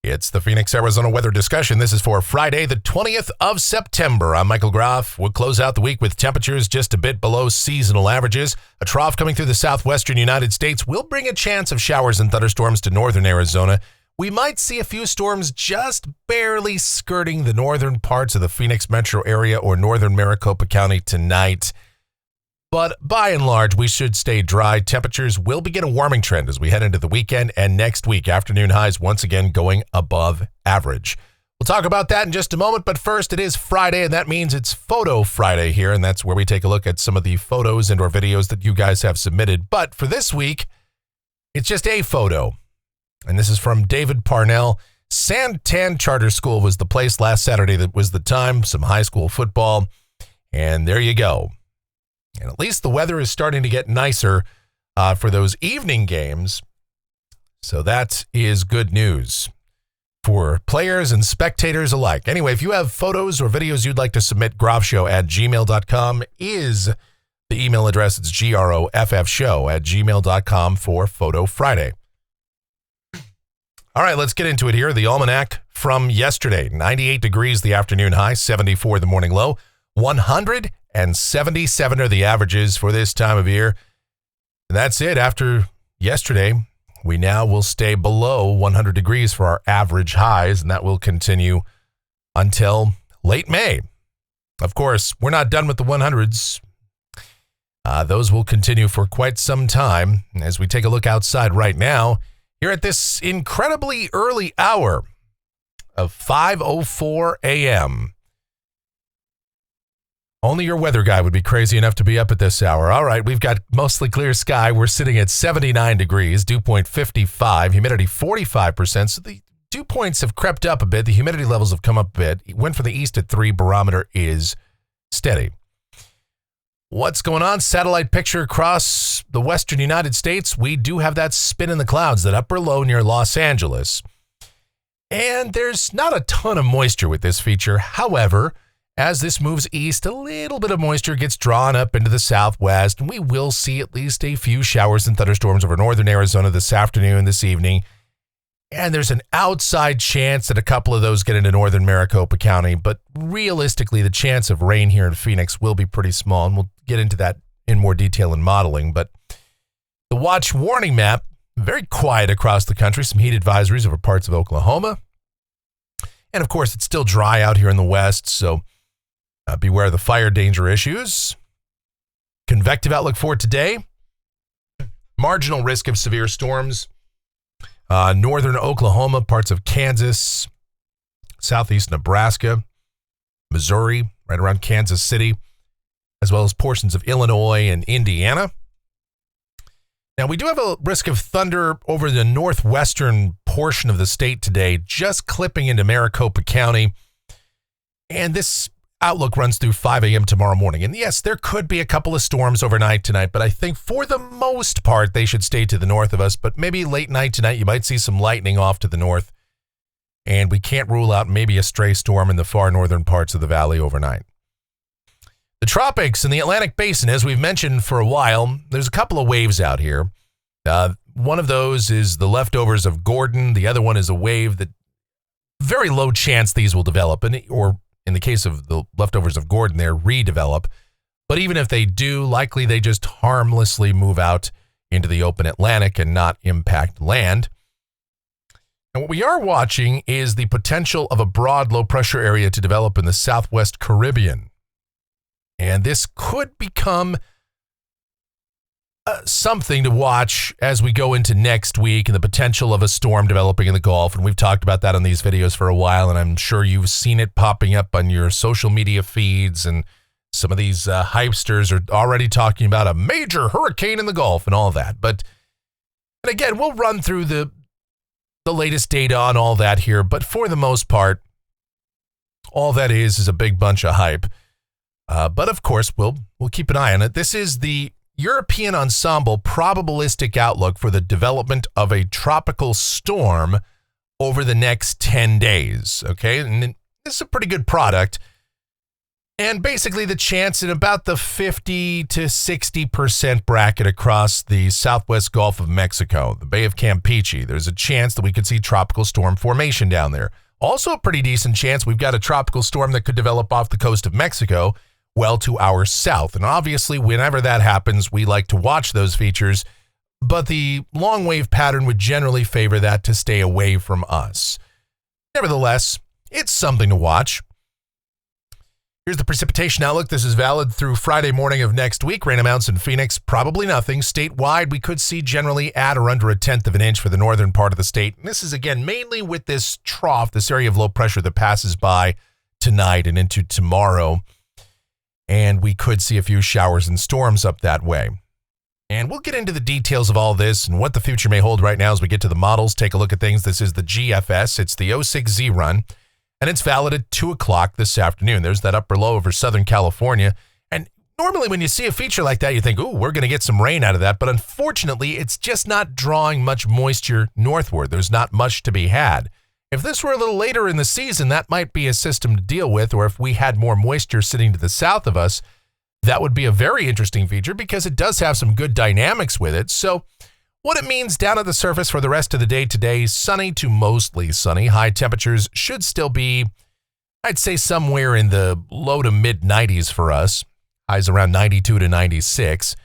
It's the Phoenix, Arizona weather discussion. This is for Friday, the 20th of September. I'm Michael Groff. We'll close out the week with temperatures just a bit below seasonal averages. A trough coming through the southwestern United States will bring a chance of showers and thunderstorms to northern Arizona. We might see a few storms just barely skirting the northern parts of the Phoenix metro area or northern Maricopa County tonight. But by and large, we should stay dry. Temperatures will begin a warming trend as we head into the weekend, and next week, afternoon highs once again going above average. We'll talk about that in just a moment, but first, it is Friday, and that means it's Photo Friday here, and that's where we take a look at some of the photos and or videos that you guys have submitted. But for this week, it's just a photo, and this is from David Parnell. Santan Charter School was the place last Saturday. That was the time, some high school football, and there you go. And at least the weather is starting to get nicer for those evening games. So that is good news for players and spectators alike. Anyway, if you have photos or videos you'd like to submit, groffshow@gmail.com is the email address. It's groffshow@gmail.com for Photo Friday. All right, let's get into it here. The almanac from yesterday. 98 degrees the afternoon high, 74 the morning low, 177 are the averages for this time of year. And that's it. After yesterday, we now will stay below 100 degrees for our average highs, and that will continue until late May. Of course, we're not done with the 100s. Those will continue for quite some time. As we take a look outside right now, here at this incredibly early hour of 5:04 a.m., only your weather guy would be crazy enough to be up at this hour. All right, we've got mostly clear sky. We're sitting at 79 degrees, dew point 55, humidity 45%. So the dew points have crept up a bit. The humidity levels have come up a bit. It went from the east at 3. Barometer is steady. What's going on? Satellite picture across the western United States. We do have that spin in the clouds, that upper low near Los Angeles. And there's not a ton of moisture with this feature. However, as this moves east, a little bit of moisture gets drawn up into the southwest, and we will see at least a few showers and thunderstorms over northern Arizona this afternoon and this evening. And there's an outside chance that a couple of those get into northern Maricopa County, but realistically, the chance of rain here in Phoenix will be pretty small, and we'll get into that in more detail in modeling. But the watch warning map, very quiet across the country, some heat advisories over parts of Oklahoma. And of course, it's still dry out here in the west, so beware of the fire danger issues. Convective outlook for today. Marginal risk of severe storms. Northern Oklahoma, parts of Kansas, southeast Nebraska, Missouri, right around Kansas City, as well as portions of Illinois and Indiana. Now, we do have a risk of thunder over the northwestern portion of the state today, just clipping into Maricopa County. And this outlook runs through 5 a.m. tomorrow morning. And yes, there could be a couple of storms overnight tonight, but I think for the most part, they should stay to the north of us. But maybe late night tonight, you might see some lightning off to the north. And we can't rule out maybe a stray storm in the far northern parts of the valley overnight. The tropics and the Atlantic Basin, as we've mentioned for a while, there's a couple of waves out here. One of those is the leftovers of Gordon. The other one is a wave that very low chance these will develop, or in the case of the leftovers of Gordon, they're redevelop. But even if they do, likely they just harmlessly move out into the open Atlantic and not impact land. And what we are watching is the potential of a broad low pressure area to develop in the southwest Caribbean. And this could become something to watch as we go into next week, and the potential of a storm developing in the Gulf. And we've talked about that on these videos for a while, and I'm sure you've seen it popping up on your social media feeds, and some of these hypesters are already talking about a major hurricane in the Gulf and all that. But and again, we'll run through the latest data on all that here, but for the most part, all that is a big bunch of hype. But of course, we'll keep an eye on it. This is the European Ensemble probabilistic outlook for the development of a tropical storm over the next 10 days. Okay, and this is a pretty good product. And basically the chance in about the 50 to 60% bracket across the southwest Gulf of Mexico, the Bay of Campeche. There's a chance that we could see tropical storm formation down there. Also a pretty decent chance we've got a tropical storm that could develop off the coast of Mexico, well to our south. And obviously, whenever that happens, we like to watch those features, but the long wave pattern would generally favor that to stay away from us. Nevertheless, it's something to watch. Here's the precipitation outlook. This is valid through Friday morning of next week. Rain amounts in Phoenix, probably nothing. Statewide, we could see generally at or under 1/10 of an inch for the northern part of the state. And this is, again, mainly with this trough, this area of low pressure that passes by tonight and into tomorrow. And we could see a few showers and storms up that way. And we'll get into the details of all this and what the future may hold right now as we get to the models, take a look at things. This is the GFS. It's the 06Z run. And it's valid at 2 o'clock this afternoon. There's that upper low over Southern California. And normally when you see a feature like that, you think, ooh, we're going to get some rain out of that. But unfortunately, it's just not drawing much moisture northward. There's not much to be had. If this were a little later in the season, that might be a system to deal with. Or if we had more moisture sitting to the south of us, that would be a very interesting feature because it does have some good dynamics with it. So what it means down at the surface for the rest of the day today, sunny to mostly sunny. High temperatures should still be, I'd say, somewhere in the low to mid 90s for us. Highs around 92 to 96.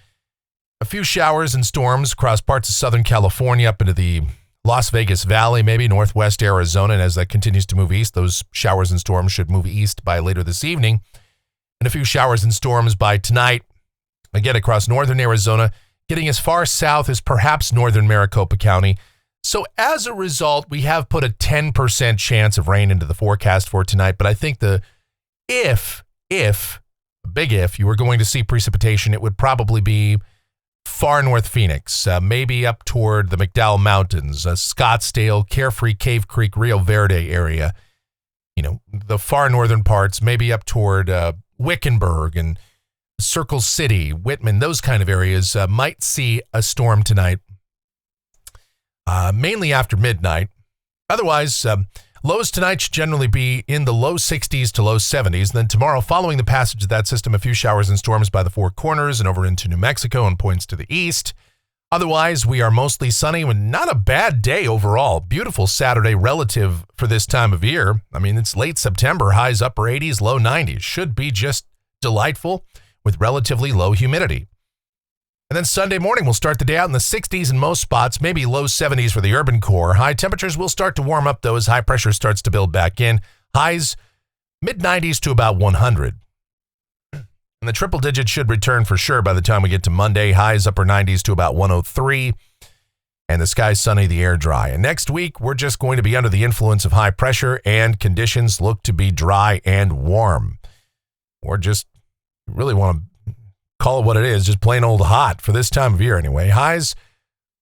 A few showers and storms across parts of Southern California up into the Las Vegas Valley, maybe northwest Arizona. And as that continues to move east, those showers and storms should move east by later this evening. And a few showers and storms by tonight, again across northern Arizona, getting as far south as perhaps northern Maricopa County. So as a result, we have put a 10% chance of rain into the forecast for tonight. But I think if you were going to see precipitation, it would probably be far north Phoenix, maybe up toward the McDowell Mountains, Scottsdale, Carefree, Cave Creek, Rio Verde area. You know, the far northern parts, maybe up toward Wickenburg and Circle City, Whitman, those kind of areas might see a storm tonight, mainly after midnight. Otherwise, lows tonight should generally be in the low 60s to low 70s. And then tomorrow, following the passage of that system, a few showers and storms by the Four Corners and over into New Mexico and points to the east. Otherwise, we are mostly sunny and not a bad day overall. Beautiful Saturday relative for this time of year. I mean, it's late September, highs upper 80s, low 90s. Should be just delightful with relatively low humidity. And then Sunday morning, we'll start the day out in the 60s in most spots, maybe low 70s for the urban core. High temperatures will start to warm up, though, as high pressure starts to build back in. Highs mid-90s to about 100. And the triple digits should return for sure by the time we get to Monday. Highs upper 90s to about 103. And the sky's sunny, the air dry. And next week, we're just going to be under the influence of high pressure, and conditions look to be dry and warm. Or just really want to call it what it is, just plain old hot for this time of year anyway. Highs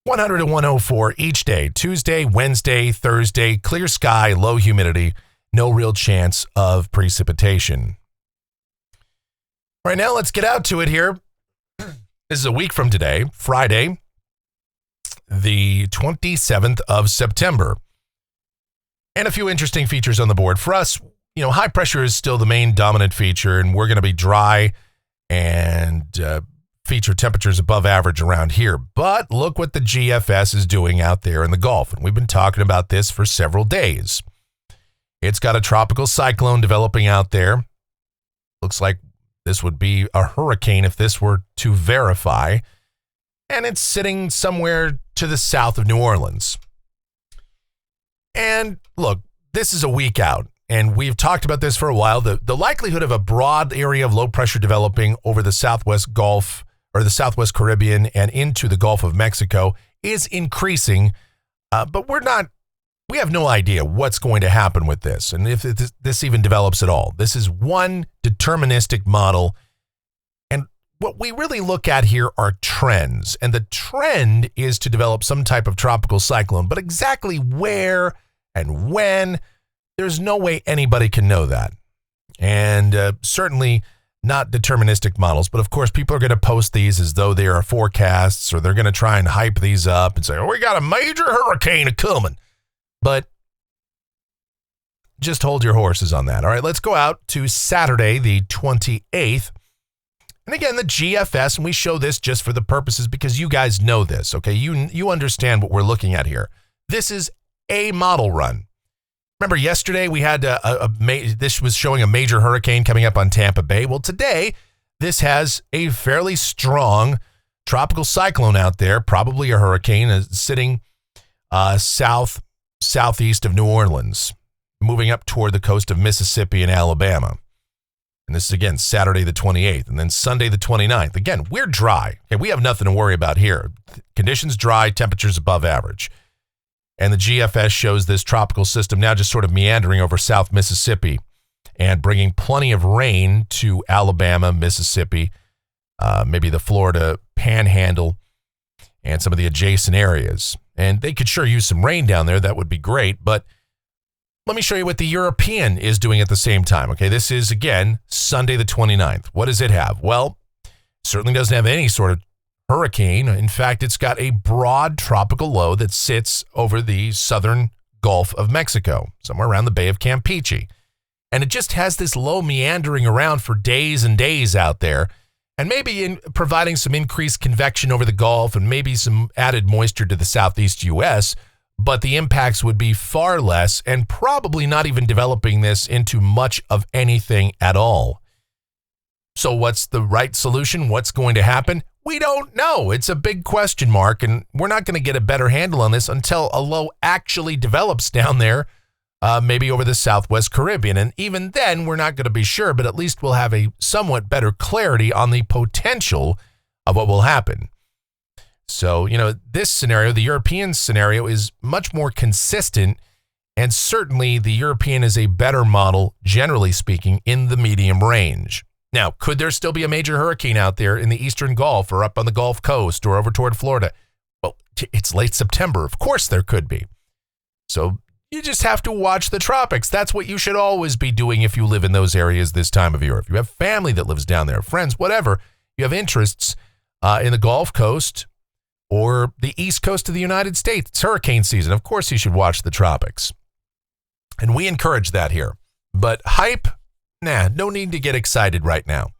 100 to 104 each day. Tuesday, Wednesday, Thursday, clear sky, low humidity, no real chance of precipitation. All right, now let's get out to it here. This is a week from today, Friday, the 27th of September. And a few interesting features on the board. For us, you know, high pressure is still the main dominant feature, and we're going to be dry and feature temperatures above average around here. But look what the GFS is doing out there in the Gulf, and we've been talking about this for several days. It's got a tropical cyclone developing out there. Looks like this would be a hurricane if this were to verify, and it's sitting somewhere to the south of New Orleans. And look, this is a week out. And we've talked about this for a while. The likelihood of a broad area of low pressure developing over the southwest Gulf or the southwest Caribbean and into the Gulf of Mexico is increasing. But we have no idea what's going to happen with this. And if this even develops at all. This is one deterministic model. And what we really look at here are trends. And the trend is to develop some type of tropical cyclone. But exactly where and when, there's no way anybody can know that. And certainly not deterministic models. But of course, people are going to post these as though they are forecasts, or they're going to try and hype these up and say, oh, we got a major hurricane coming. But just hold your horses on that. All right, let's go out to Saturday, the 28th. And again, the GFS, and we show this just for the purposes because you guys know this, okay? You understand what we're looking at here. This is a model run. Remember yesterday we had this was showing a major hurricane coming up on Tampa Bay. Well, today this has a fairly strong tropical cyclone out there, probably a hurricane, sitting southeast of New Orleans, moving up toward the coast of Mississippi and Alabama. And this is, again, Saturday the 28th. And then Sunday the 29th. Again, we're dry. Okay, we have nothing to worry about here. Conditions dry, temperatures above average. And the GFS shows this tropical system now just sort of meandering over South Mississippi and bringing plenty of rain to Alabama, Mississippi, maybe the Florida Panhandle, and some of the adjacent areas. And they could sure use some rain down there. That would be great. But let me show you what the European is doing at the same time. Okay, this is, again, Sunday the 29th. What does it have? Well, it certainly doesn't have any sort of hurricane. In fact, it's got a broad tropical low that sits over the southern Gulf of Mexico, somewhere around the Bay of Campeche. And it just has this low meandering around for days and days out there, and maybe providing some increased convection over the Gulf and maybe some added moisture to the southeast U.S., but the impacts would be far less and probably not even developing this into much of anything at all. So what's the right solution? What's going to happen? We don't know. It's a big question mark, and we're not going to get a better handle on this until a low actually develops down there, maybe over the Southwest Caribbean. And even then, we're not going to be sure, but at least we'll have a somewhat better clarity on the potential of what will happen. So, this scenario, the European scenario, is much more consistent, and certainly the European is a better model, generally speaking, in the medium range. Now, could there still be a major hurricane out there in the eastern Gulf or up on the Gulf Coast or over toward Florida? Well, it's late September. Of course there could be. So you just have to watch the tropics. That's what you should always be doing if you live in those areas this time of year. If you have family that lives down there, friends, whatever, you have interests in the Gulf Coast or the east coast of the United States. It's hurricane season. Of course you should watch the tropics. And we encourage that here. But hype? Nah, no need to get excited right now.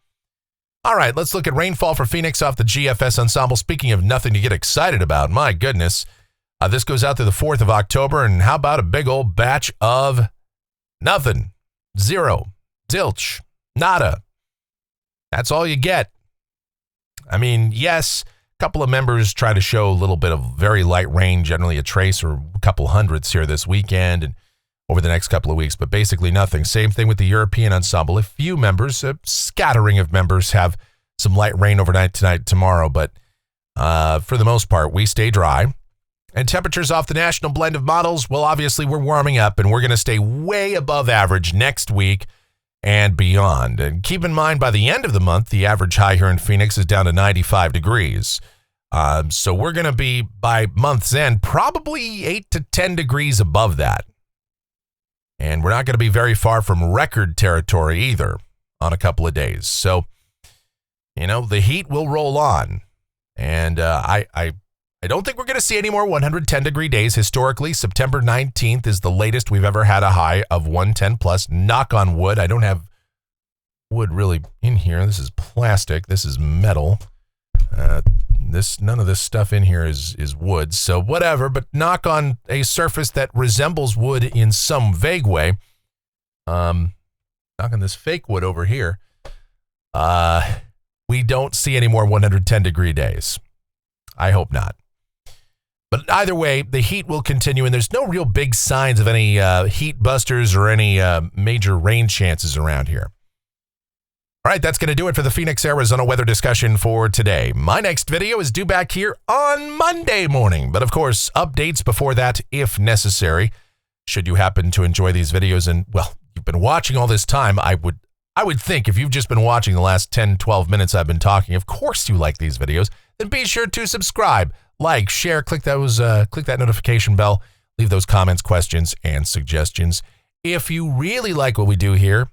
All right, let's look at rainfall for Phoenix off the GFS ensemble. Speaking of nothing to get excited about, my goodness. This goes out to the 4th of October, and how about a big old batch of nothing? Zero. Zilch. Nada. That's all you get. I mean, yes, a couple of members try to show a little bit of very light rain, generally a trace or a couple hundredths here this weekend, and over the next couple of weeks, but basically nothing. Same thing with the European ensemble. A few members, a scattering of members, have some light rain overnight tonight, tomorrow, but for the most part, we stay dry. And temperatures off the national blend of models, well, obviously we're warming up, and we're going to stay way above average next week and beyond. And keep in mind, by the end of the month, the average high here in Phoenix is down to 95 degrees. So we're going to be, by month's end, probably 8 to 10 degrees above that. And we're not going to be very far from record territory either on a couple of days. So, the heat will roll on. And I don't think we're going to see any more 110-degree days. Historically, September 19th is the latest we've ever had a high of 110 plus. Knock on wood. I don't have wood really in here. This is plastic. This is metal. None of this stuff in here is wood, so whatever, but knock on a surface that resembles wood in some vague way. Knock on this fake wood over here. We don't see any more 110-degree days. I hope not. But either way, the heat will continue, and there's no real big signs of any heat busters or any major rain chances around here. All right, that's going to do it for the Phoenix, Arizona weather discussion for today. My next video is due back here on Monday morning, but of course, updates before that if necessary. Should you happen to enjoy these videos and, well, you've been watching all this time, I would think if you've just been watching the last 10, 12 minutes I've been talking, of course you like these videos, then be sure to subscribe, like, share, click that notification bell, leave those comments, questions, and suggestions. If you really like what we do here,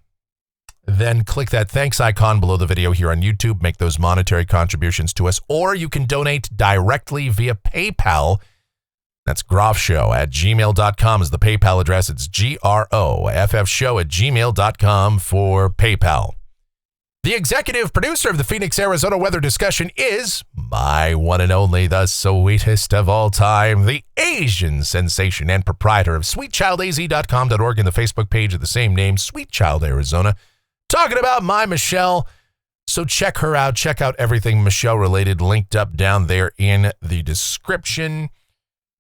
then click that thanks icon below the video here on YouTube. Make those monetary contributions to us, or you can donate directly via PayPal. That's groffshow@gmail.com is the PayPal address. It's groffshow@gmail.com for PayPal. The executive producer of the Phoenix, Arizona Weather Discussion is my one and only, the sweetest of all time, the Asian sensation and proprietor of sweetchildaz.com.org and the Facebook page of the same name, Sweet Child Arizona, talking about my Michelle. So check her out. Check out everything Michelle related linked up down there in the description.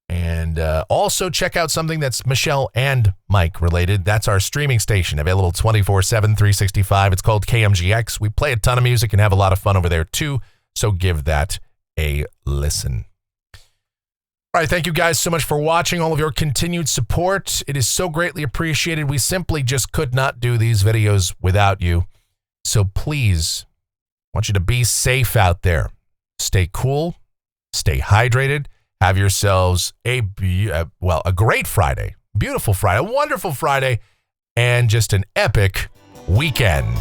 And also check out something that's Michelle and Mike related. That's our streaming station, available 24/7, 365. It's called KMGX. We play a ton of music and have a lot of fun over there too. So give that a listen. All right, thank you guys so much for watching, all of your continued support. It is so greatly appreciated. We simply just could not do these videos without you. So please, I want you to be safe out there. Stay cool, stay hydrated. Have yourselves a great Friday, beautiful Friday, a wonderful Friday, and just an epic weekend.